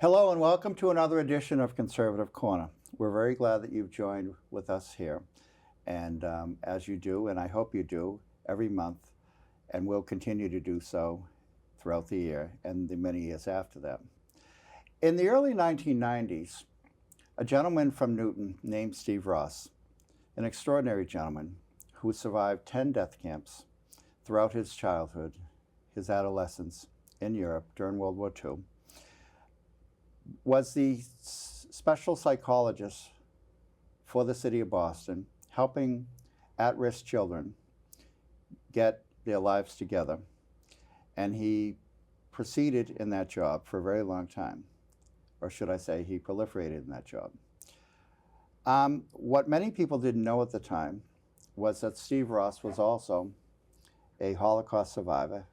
Hello and welcome to another edition of Conservative Corner. We're very glad that you've joined with us here. And as you do, and I hope you do, every month, and will continue to do so throughout the year and the many years after that. In the early 1990s, a gentleman from Newton named Steve Ross, an extraordinary gentleman who survived 10 death camps throughout his childhood, his adolescence in Europe during World War II, was the special psychologist for the city of Boston, helping at-risk children get their lives together. And he proceeded in that job for a very long time, or should I say he proliferated in that job. What many people didn't know at the time was that Steve Ross was also a Holocaust survivor,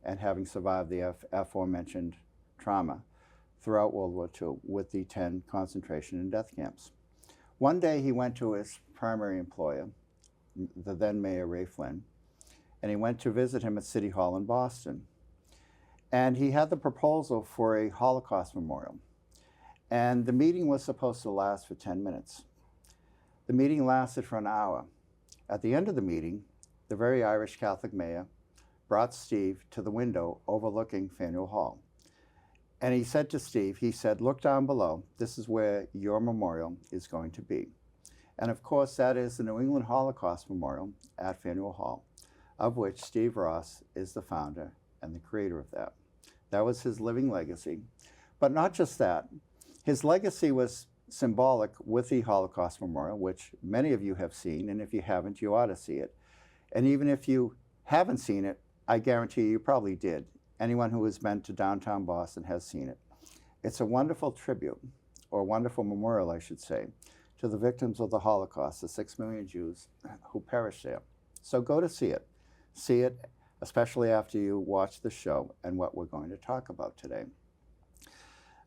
and having survived the aforementioned trauma throughout World War II with the 10 concentration and death camps. One day he went to his primary employer, the then Mayor Ray Flynn, and he went to visit him at City Hall in Boston. And he had the proposal for a Holocaust memorial. And the meeting was supposed to last for 10 minutes. The meeting lasted for an hour. At the end of the meeting, the very Irish Catholic mayor brought Steve to the window overlooking Faneuil Hall. And he said to Steve, he said, "Look down below. This is where your memorial is going to be." And of course, that is the New England Holocaust Memorial at Faneuil Hall, of which Steve Ross is the founder and the creator of that. That was his living legacy. But not just that. His legacy was symbolic with the Holocaust Memorial, which many of you have seen, and if you haven't, you ought to see it. And even if you haven't seen it, I guarantee you probably did. Anyone who has been to downtown Boston has seen it. It's a wonderful tribute, or wonderful memorial, I should say, to the victims of the Holocaust, the 6 million Jews who perished there. So go to see it. See it, especially after you watch the show and what we're going to talk about today.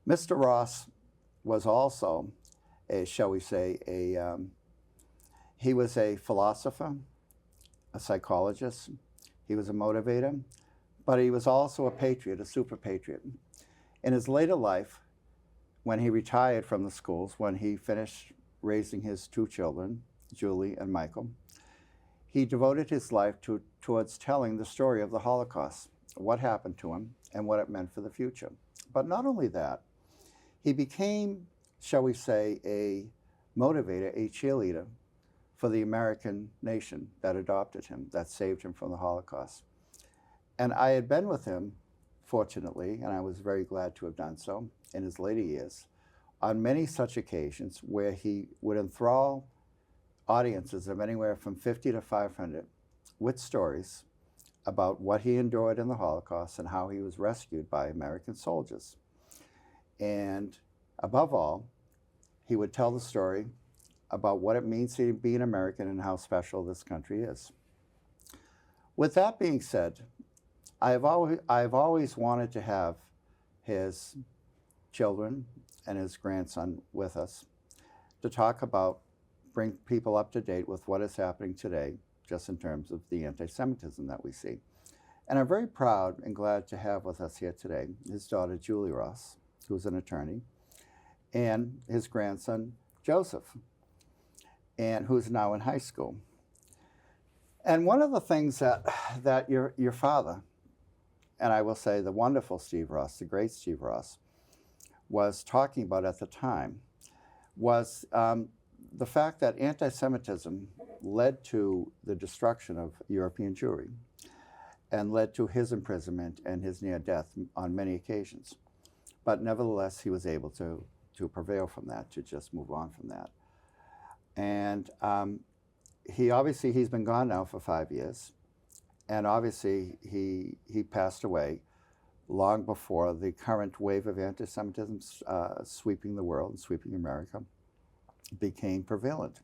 Mr. Ross was also shall we say, he was a philosopher, a psychologist, he was a motivator, but he was also a patriot, a super patriot. In his later life, when he retired from the schools, when he finished raising his 2 children, Julie and Michael, he devoted his life towards telling the story of the Holocaust, what happened to him, and what it meant for the future. But not only that, he became, shall we say, a motivator, a cheerleader for the American nation that adopted him, that saved him from the Holocaust. And I had been with him, fortunately, and I was very glad to have done so in his later years, on many such occasions where he would enthrall audiences of anywhere from 50 to 500 with stories about what he endured in the Holocaust and how he was rescued by American soldiers. And above all, he would tell the story about what it means to be an American and how special this country is. With that being said, I've always wanted to have his children and his grandson with us to talk about, bring people up to date with what is happening today, just in terms of the anti-Semitism that we see. And I'm very proud and glad to have with us here today his daughter, Julie Ross, who's an attorney, and his grandson, Joseph, and who's now in high school. And one of the things that your father, and I will say the wonderful Steve Ross, the great Steve Ross, was talking about at the time was the fact that anti-Semitism led to the destruction of European Jewry and led to his imprisonment and his near death on many occasions. But nevertheless, he was able to prevail from that, to just move on from that. And he's been gone now for 5 years. And obviously, he passed away long before the current wave of anti-Semitism sweeping the world and sweeping America became prevalent.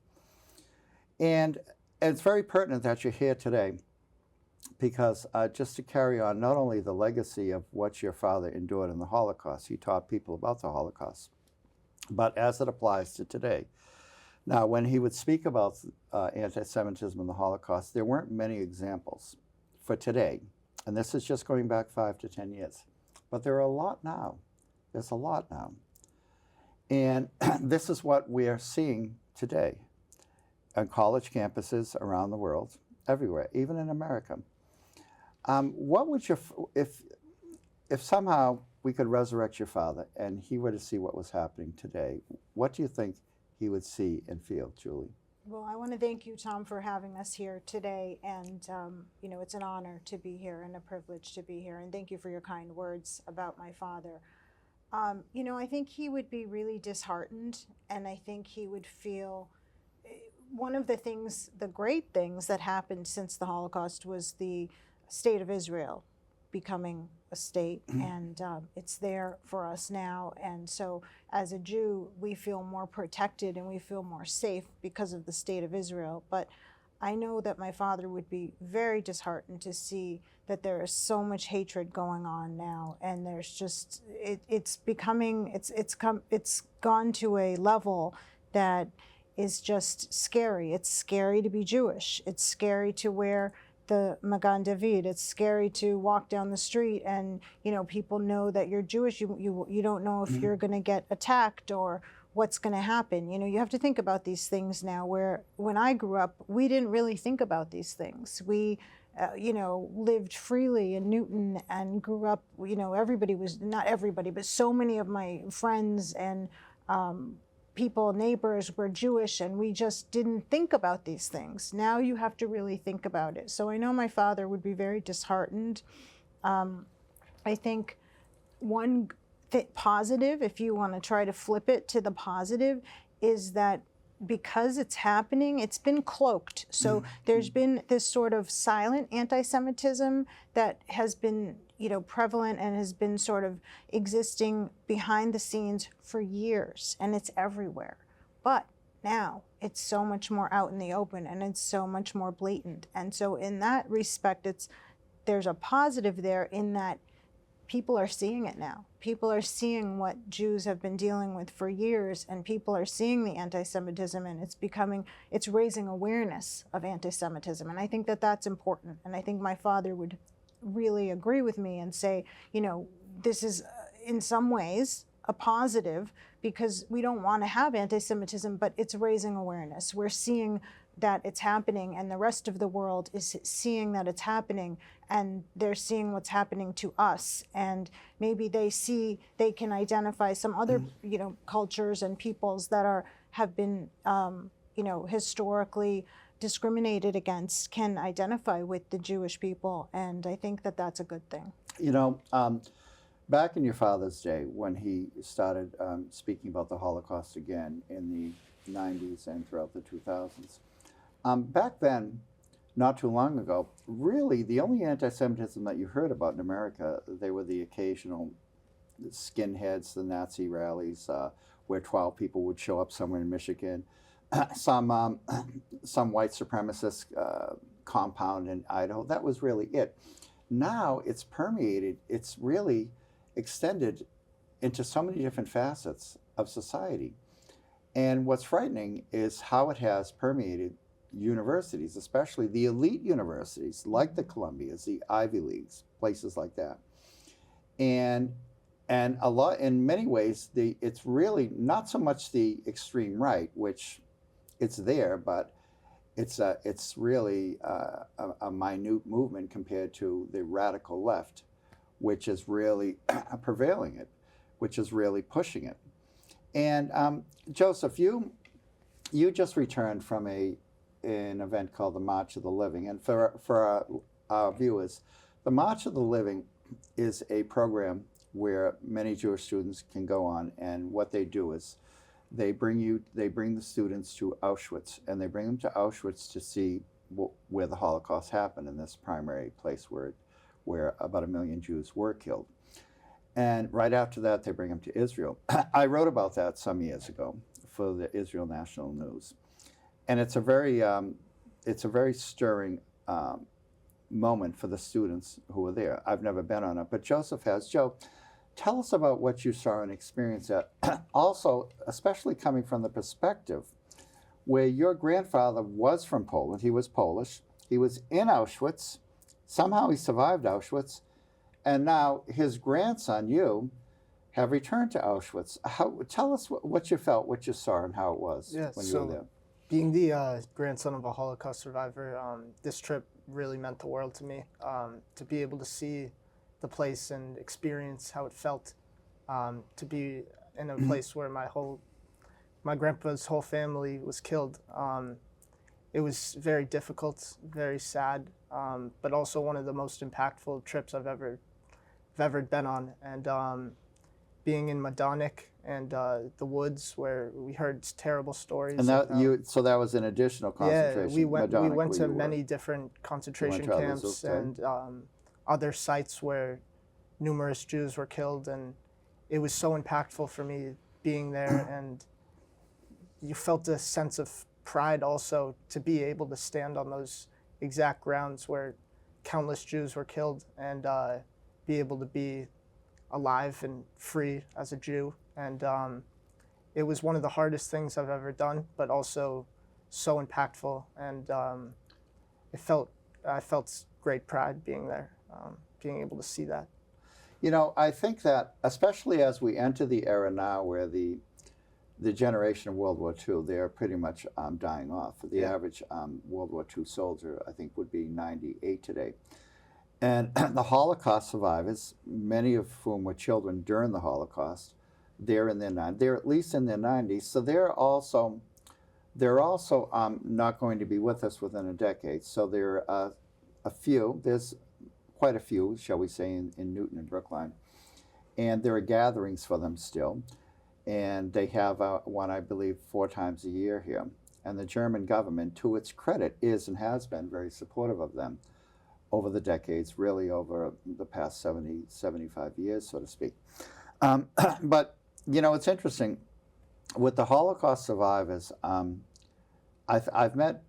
And it's very pertinent that you're here today because just to carry on not only the legacy of what your father endured in the Holocaust, he taught people about the Holocaust, but as it applies to today. Now, when he would speak about anti-Semitism and the Holocaust, there weren't many examples for today. And this is just going back 5 to 10 years. But there are a lot now. There's a lot now. And this is what we are seeing today on college campuses around the world, everywhere, even in America. What would your, if somehow we could resurrect your father and he were to see what was happening today, what do you think he would see and feel, Julie? Well, I want to thank you, Tom, for having us here today. And, it's an honor to be here and a privilege to be here. And thank you for your kind words about my father. I think he would be really disheartened, and I think he would feel one of the great things that happened since the Holocaust was the state of Israel becoming a state, and it's there for us now. And so as a Jew, we feel more protected and we feel more safe because of the state of Israel. But I know that my father would be very disheartened to see that there is so much hatred going on now, and there's just it's gone to a level that is just scary. It's scary to be Jewish. It's scary to wear the Magan David. It's scary to walk down the street and people know that you're Jewish. You don't know if you're going to get attacked or what's going to happen. You have to think about these things now, where when I grew up, we didn't really think about these things. We lived freely in Newton and grew up, everybody was, not everybody, but so many of my friends and people, neighbors were Jewish, and we just didn't think about these things. Now you have to really think about it. So I know my father would be very disheartened. I think one positive, if you want to try to flip it to the positive, is that because it's happening, it's been cloaked. So there's been this sort of silent anti-Semitism that has been, prevalent and has been sort of existing behind the scenes for years, and it's everywhere. But now it's so much more out in the open, and it's so much more blatant. And so in that respect, there's a positive there in that people are seeing it now. People are seeing what Jews have been dealing with for years, and people are seeing the anti-Semitism, and it's raising awareness of anti-Semitism. And I think that that's important. And I think my father would really agree with me and say, this is in some ways a positive, because we don't want to have anti-Semitism, but it's raising awareness. We're seeing that it's happening, and the rest of the world is seeing that it's happening, and they're seeing what's happening to us, and maybe they can identify some other cultures and peoples that have been historically discriminated against, can identify with the Jewish people, and I think that that's a good thing. Back in your father's day, when he started speaking about the Holocaust again in the 90s and throughout the 2000s, back then, not too long ago, really the only anti-Semitism that you heard about in America, they were the occasional skinheads, the Nazi rallies, where 12 people would show up somewhere in Michigan, some white supremacist compound in Idaho. That was really it. Now it's permeated, it's really extended into so many different facets of society. And what's frightening is how it has permeated universities, especially the elite universities like the Columbias, the Ivy Leagues, places like that. And a lot, in many ways, it's really not so much the extreme right, which it's there, but it's really a minute movement compared to the radical left, which is really prevailing it, which is really pushing it. And Joseph, you just returned from an event called the March of the Living, and for our viewers, the March of the Living is a program where many Jewish students can go on, and what they do is they bring the students to Auschwitz, and they bring them to Auschwitz to see where the Holocaust happened, in this primary place where about 1 million Jews were killed. And right after that, they bring them to Israel. I wrote about that some years ago for the Israel National News, and it's a very stirring moment for the students who were there. I've never been on it, but Joseph has. Joe, tell us about what you saw and experienced that. Also, especially coming from the perspective where your grandfather was from Poland. He was Polish. He was in Auschwitz. Somehow he survived Auschwitz. And now his grandson, you, have returned to Auschwitz. Tell us what you felt, what you saw, and how it was Yeah, when you were so there. being the grandson of a Holocaust survivor, this trip really meant the world to me. To be able to see the place and experience how it felt to be in a place where my grandpa's whole family was killed. It was very difficult, very sad, but also one of the most impactful trips I've ever been on. And being in Majdanek and the woods where we heard terrible stories. And of how, so that was an additional concentration. we went Majdanek, to where you were. many different concentration to camps Azovstal? and other sites where numerous Jews were killed, and it was so impactful for me being there. And you felt a sense of pride also to be able to stand on those exact grounds where countless Jews were killed and be able to be alive and free as a Jew. And it was one of the hardest things I've ever done, but also so impactful. And I felt great pride being there, being able to see that. You know, I think that especially as we enter the era now where the generation of World War II, they're pretty much dying off. The average World War II soldier, I think, would be 98 today. And the Holocaust survivors, many of whom were children during the Holocaust, they're at least in their 90s. So they're also not going to be with us within a decade. So there are there's quite a few, shall we say, in Newton and Brookline. And there are gatherings for them still. And they have one, I believe, 4 times a year here. And the German government, to its credit, is and has been very supportive of them over the decades, really over the past 70, 75 years, so to speak. But, you know, it's interesting. With the Holocaust survivors, I've met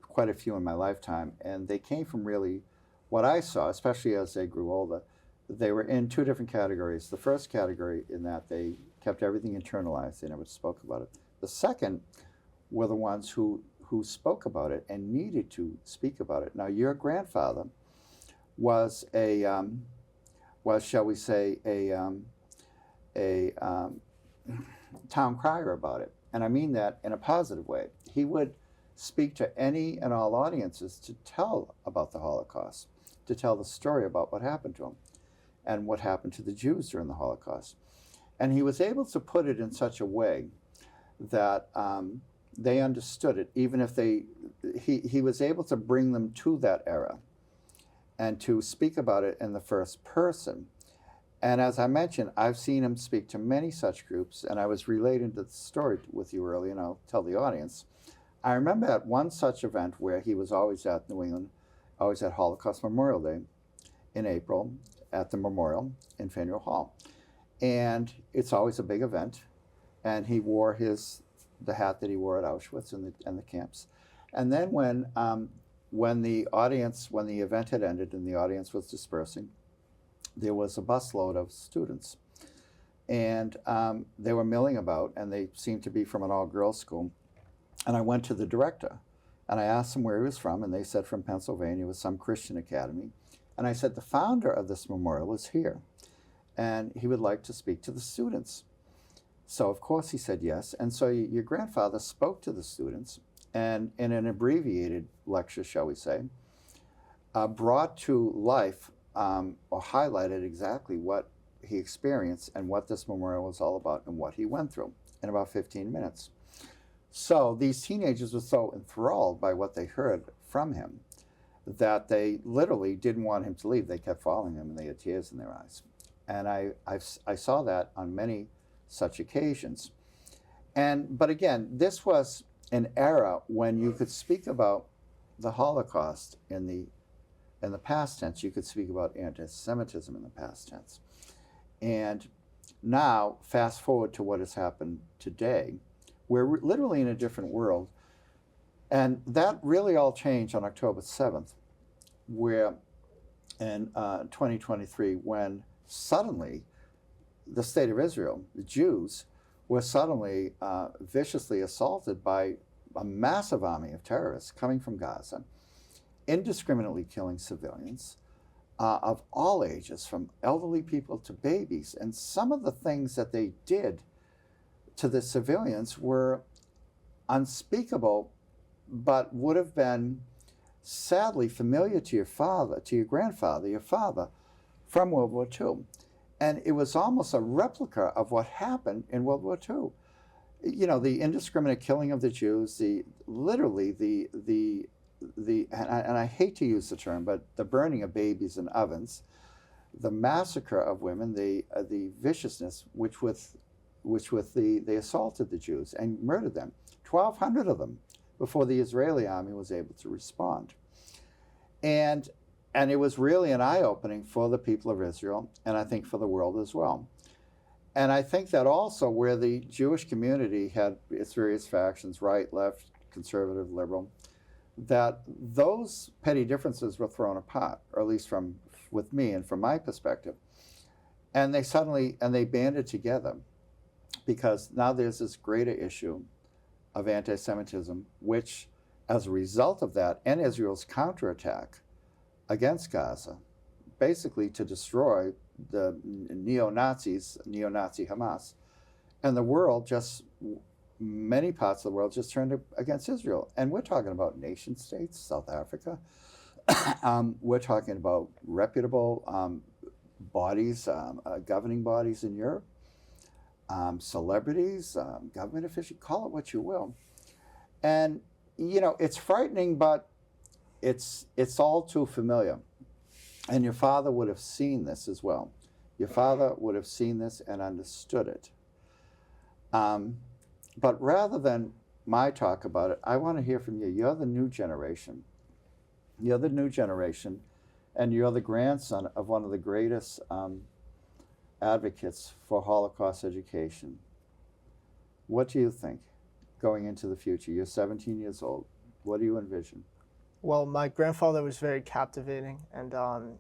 quite a few in my lifetime, and they came from really what I saw, especially as they grew older. They were in 2 different categories. The first category in that they kept everything internalized. They never spoke about it. The second were the ones who spoke about it and needed to speak about it. Now, your grandfather was shall we say, a town crier about it. And I mean that in a positive way. He would speak to any and all audiences to tell about the Holocaust, to tell the story about what happened to him and what happened to the Jews during the Holocaust. And he was able to put it in such a way that they understood it, even if he was able to bring them to that era and to speak about it in the first person. And as I mentioned, I've seen him speak to many such groups, and I was relating the story with you earlier, and I'll tell the audience. I remember at one such event where he was always at New England, always at Holocaust Memorial Day in April at the memorial in Faneuil Hall. And it's always a big event, and he wore the hat that he wore at Auschwitz and the camps. And then when the event had ended and the audience was dispersing, there was a busload of students, and they were milling about, and they seemed to be from an all-girls school. And I went to the director, and I asked him where he was from, and they said from Pennsylvania, it was some Christian academy. And I said, the founder of this memorial is here, and he would like to speak to the students. So of course he said yes. And so your grandfather spoke to the students, and in an abbreviated lecture, shall we say, brought to life or highlighted exactly what he experienced and what this memorial was all about and what he went through in about 15 minutes. So these teenagers were so enthralled by what they heard from him that they literally didn't want him to leave. They kept following him, and they had tears in their eyes. And I saw that on many such occasions. But again, this was an era when you could speak about the Holocaust in the past tense. You could speak about anti-Semitism in the past tense. And now, fast forward to what has happened today, we're literally in a different world. And that really all changed on October 7th, where in 2023, when suddenly the state of Israel, the Jews, were suddenly viciously assaulted by a massive army of terrorists coming from Gaza, indiscriminately killing civilians, of all ages, from elderly people to babies. And some of the things that they did to the civilians were unspeakable, but would have been sadly familiar to your father, to your grandfather, your father, from World War II. And it was almost a replica of what happened in World War II. You know, the indiscriminate killing of the Jews, literally and I hate to use the term, but the burning of babies in ovens, the massacre of women, the viciousness they assaulted the Jews and murdered them, 1,200 of them, before the Israeli army was able to respond. And it was really an eye-opening for the people of Israel, and I think for the world as well. And I think that also where the Jewish community had its various factions, right, left, conservative, liberal, that those petty differences were thrown apart, or at least with me and from my perspective. And they banded together, because now there's this greater issue of anti-Semitism, which, as a result of that and Israel's counterattack against Gaza, basically to destroy the neo-Nazi Hamas, and the world many parts of the world just turned against Israel. And we're talking about nation states, South Africa. We're talking about reputable bodies, governing bodies in Europe, celebrities, government officials, call it what you will. And, you know, it's frightening, but it's all too familiar. And your father would have seen this as well. Your father would have seen this and understood it. But rather than my talk about it, I want to hear from you. You're the new generation. You're the new generation, and you're the grandson of one of the greatest advocates for Holocaust education. What do you think going into the future? You're 17 years old. What do you envision? Well, my grandfather was very captivating, and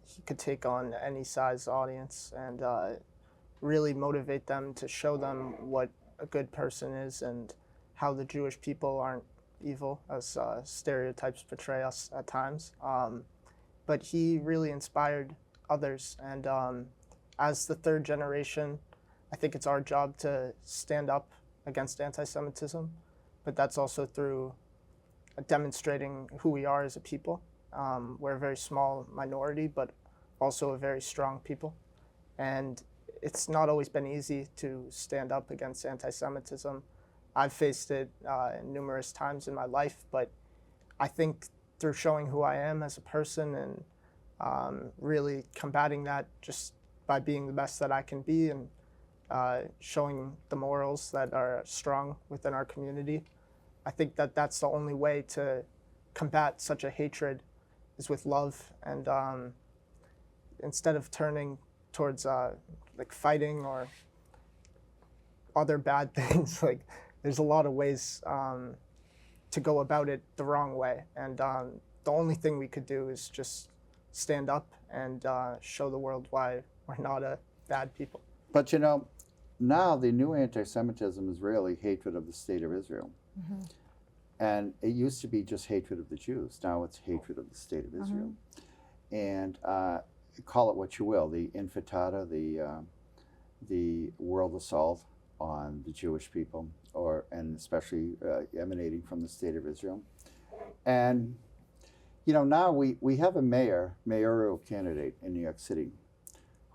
he could take on any size audience and really motivate them to show them what a good person is and how the Jewish people aren't evil, as stereotypes portray us at times. But he really inspired others, and as the third generation, I think it's our job to stand up against anti-Semitism, but that's also through demonstrating who we are as a people. We're a very small minority, but also a very strong people. And it's not always been easy to stand up against anti-Semitism. I've faced it numerous times in my life, but I think through showing who I am as a person and really combating that just by being the best that I can be and showing the morals that are strong within our community, I think that that's the only way to combat such a hatred is with love. And instead of turning towards like fighting or other bad things, like there's a lot of ways to go about it the wrong way. And the only thing we could do is just stand up and show the world why we're not a bad people. But you know, now the new anti-Semitism is really hatred of the state of Israel. Mm-hmm. And it used to be just hatred of the Jews. Now it's hatred of the state of Israel. Mm-hmm. And call it what you will, the intifada, the world assault on the Jewish people, and especially emanating from the state of Israel. And you know, now we have a mayoral candidate in New York City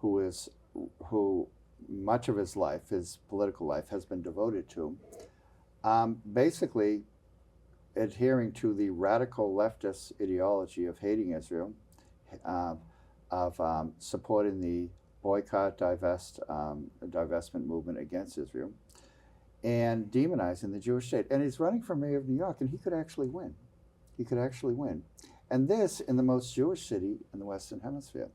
who much of his life, his political life, has been devoted to basically adhering to the radical leftist ideology of hating Israel, of supporting the boycott, divestment movement against Israel, and demonizing the Jewish state. And he's running for mayor of New York, and he could actually win. He could actually win. And this in the most Jewish city in the Western Hemisphere.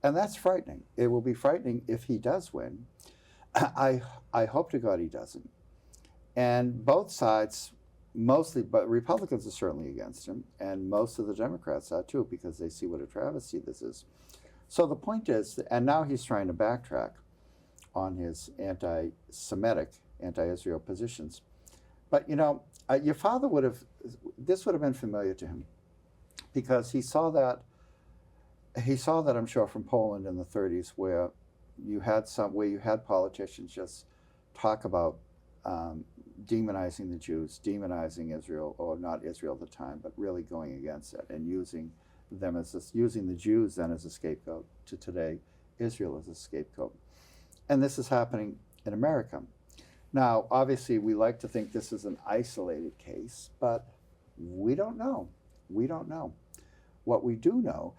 And that's frightening. It will be frightening if he does win. I hope to God he doesn't. And both sides, mostly, but Republicans are certainly against him, and most of the Democrats are too, because they see what a travesty this is. So the point is, and now he's trying to backtrack on his anti-Semitic, anti-Israel positions. But you know, your father this would have been familiar to him, because he saw that he saw that, I'm sure, from Poland in the 30s, where you had politicians just talk about demonizing the Jews, demonizing Israel, or not Israel at the time, but really going against it and using the Jews then as a scapegoat, to today Israel as a scapegoat. And this is happening in America. Now, obviously, we like to think this is an isolated case, but we don't know. We don't know. What we do know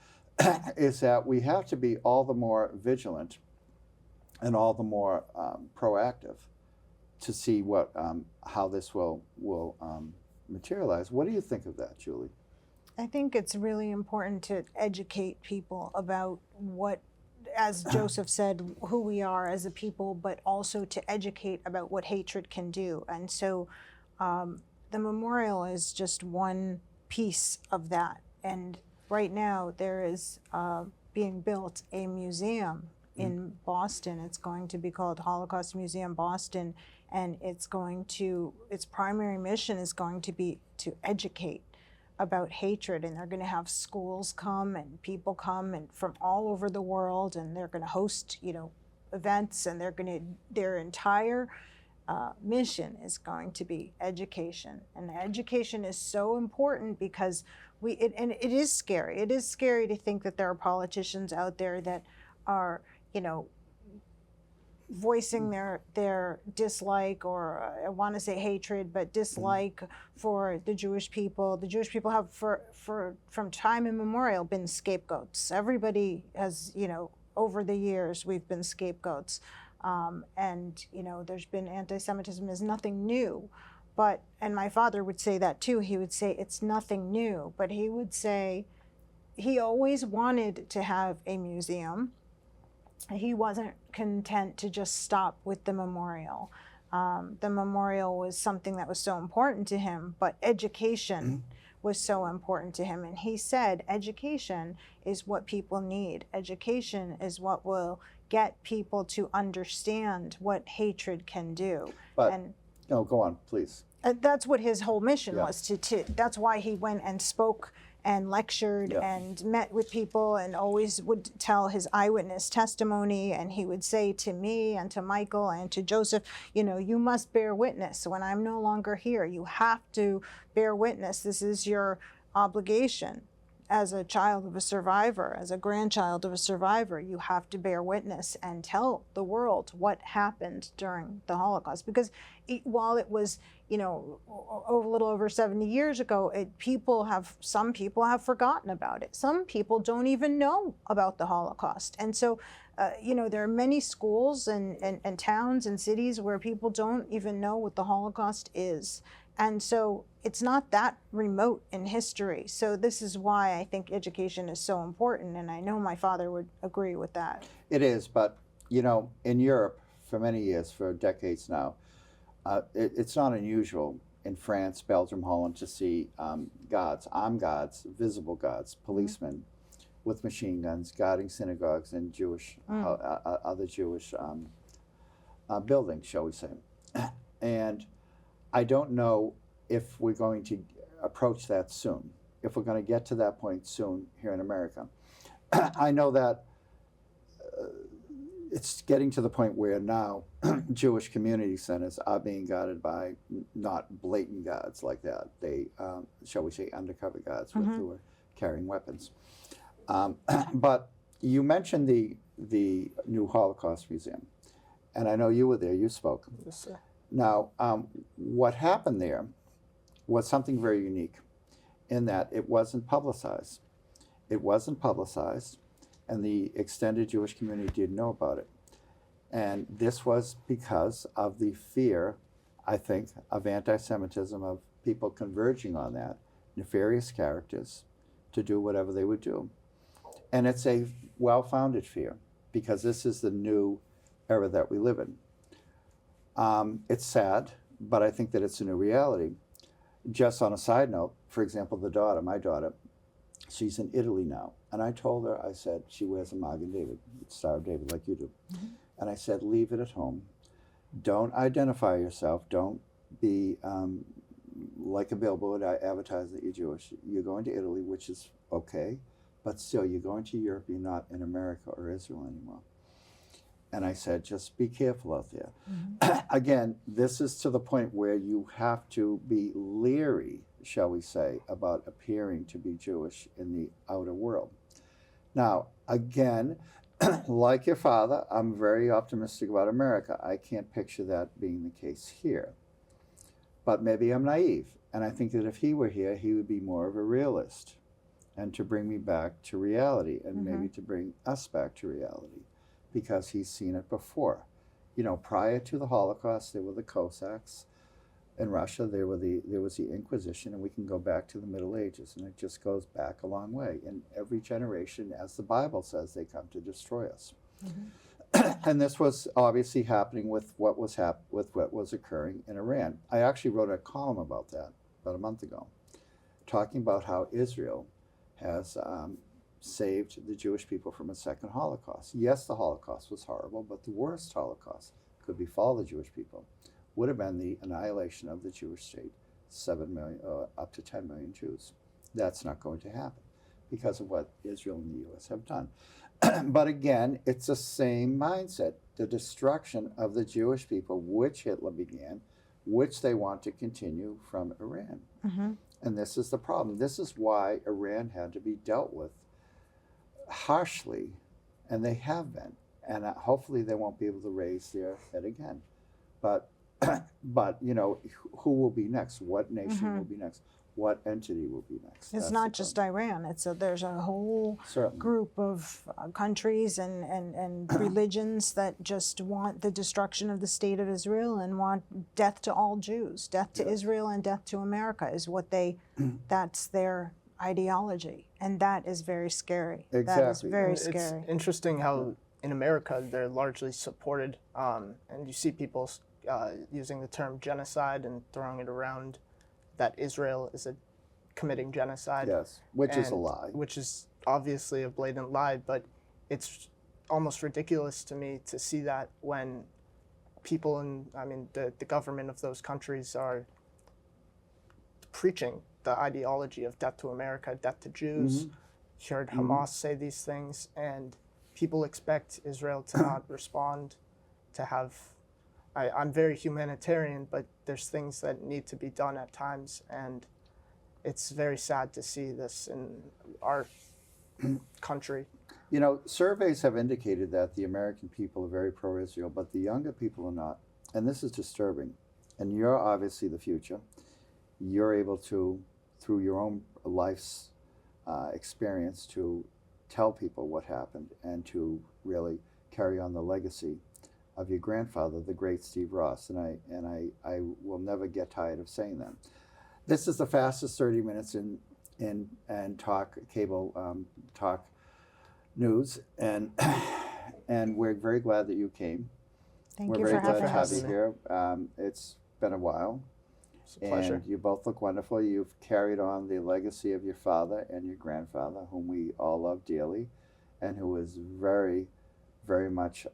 is that we have to be all the more vigilant and all the more proactive to see how this will materialize. What do you think of that, Julie? I think it's really important to educate people about what, as Joseph said, who we are as a people, but also to educate about what hatred can do. And so the memorial is just one piece of that. And right now there is being built a museum in Boston. It's going to be called Holocaust Museum Boston, and its primary mission is going to be to educate about hatred. And they're going to have schools come and people come and from all over the world, and they're going to host events, and their entire mission is going to be education. And education is so important because and it is scary. It is scary to think that there are politicians out there that are voicing their dislike, or I want to say hatred, but dislike for the Jewish people. The Jewish people have from time immemorial been scapegoats. Everybody has, over the years, we've been scapegoats. And there's been anti-Semitism is nothing new. And my father would say that too. He would say it's nothing new, but he would say he always wanted to have a museum. He wasn't content to just stop with the memorial. The memorial was something that was so important to him, but education was so important to him. And he said, education is what people need. Education is what will get people to understand what hatred can do. But, no, go on, please. That's what his whole mission was. That's why he went and spoke and lectured and met with people, and always would tell his eyewitness testimony. And he would say to me and to Michael and to Joseph, you must bear witness. When I'm no longer here, you have to bear witness. This is your obligation. As a child of a survivor, as a grandchild of a survivor, you have to bear witness and tell the world what happened during the Holocaust. Because while it was, a little over 70 years ago, some people have forgotten about it. Some people don't even know about the Holocaust. And so, there are many schools and towns and cities where people don't even know what the Holocaust is. And so it's not that remote in history. So this is why I think education is so important. And I know my father would agree with that. It is, but, in Europe for many years, for decades now, it's not unusual in France, Belgium, Holland to see armed guards, visible guards, policemen with machine guns guarding synagogues and other Jewish buildings, shall we say. And I don't know if we're going to approach that soon, if we're going to get to that point soon here in America. I know that it's getting to the point where now Jewish community centers are being guarded by not blatant guards like that. They, shall we say, undercover guards who are carrying weapons. But you mentioned the new Holocaust Museum, and I know you were there, you spoke. Yes, sir. Now, what happened there was something very unique in that it wasn't publicized. It wasn't publicized, and the extended Jewish community didn't know about it. And this was because of the fear, I think, of anti-Semitism, of people converging on that, nefarious characters, to do whatever they would do. And it's a well-founded fear, because this is the new era that we live in. It's sad, but I think that it's a new reality. Just on a side note, for example, my daughter, she's in Italy now. And I told her, I said, she wears a Magen David, Star of David, like you do. And I said, leave it at home. Don't identify yourself. Don't be like a billboard advertising that you're Jewish. You're going to Italy, which is okay. but still, you're going to Europe, you're not in America or Israel anymore. And I said, just be careful out there. Again, this is to the point where you have to be leery, shall we say, about appearing to be Jewish in the outer world. Now, again, like your father, I'm very optimistic about America. I can't picture that being the case here. But maybe I'm naive. And I think that if he were here, he would be more of a realist and to bring me back to reality and maybe to bring us back to reality because he's seen it before. You know, prior to the Holocaust, there were the Cossacks. In Russia, there was the Inquisition, and we can go back to the Middle Ages, and it just goes back a long way. In every generation, as the Bible says, they come to destroy us. And this was obviously happening with what was occurring in Iran. I actually wrote a column about that about a month ago, talking about how Israel has saved the Jewish people from a second Holocaust. Yes, the Holocaust was horrible, but the worst Holocaust could befall the Jewish people would have been the annihilation of the Jewish state, 7 million, up to 10 million Jews. That's not going to happen because of what Israel and the U.S. have done. But again, it's the same mindset, the destruction of the Jewish people, which Hitler began, which they want to continue from Iran. And this is the problem. This is why Iran had to be dealt with harshly, and they have been. And hopefully they won't be able to raise their head again. But you know, who will be next? What nation will be next? What entity will be next? It's That's not the just problem. Iran. There's a whole Certainly. group of countries and religions that just want the destruction of the state of Israel and want death to all Jews. Death to Israel and death to America is what that's their ideology. And that is very scary. That is Exactly. very And scary. It's interesting how in America they're largely supported, and you see people using the term genocide and throwing it around, that Israel is committing genocide. Yes, which is a and- lie. Which is obviously a blatant lie, but it's almost ridiculous to me to see that when people the government of those countries are preaching the ideology of death to America, death to Jews. You heard Hamas say these things, and people expect Israel to not respond, to have. I'm very humanitarian, but there's things that need to be done at times, and it's very sad to see this in our country. You know, surveys have indicated that the American people are very pro-Israel, but the younger people are not. And this is disturbing. And you're obviously the future. You're able to, through your own life's experience, to tell people what happened and to really carry on the legacy of your grandfather, the great Steve Ross. And I will never get tired of saying that. This is the fastest 30 minutes in talk cable talk news, and we're very glad that you came. Thank We're you very for glad having to have us. you here. It's been a while, It's a pleasure. and you both look wonderful. You've carried on the legacy of your father and your grandfather, whom we all love dearly, and who is very, very much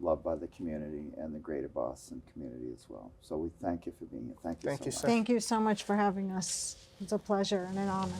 loved by the community and the greater Boston community as well. So we thank you for being here. Thank you Thank so you, much. sir. Thank you so much for having us. It's a pleasure and an honor.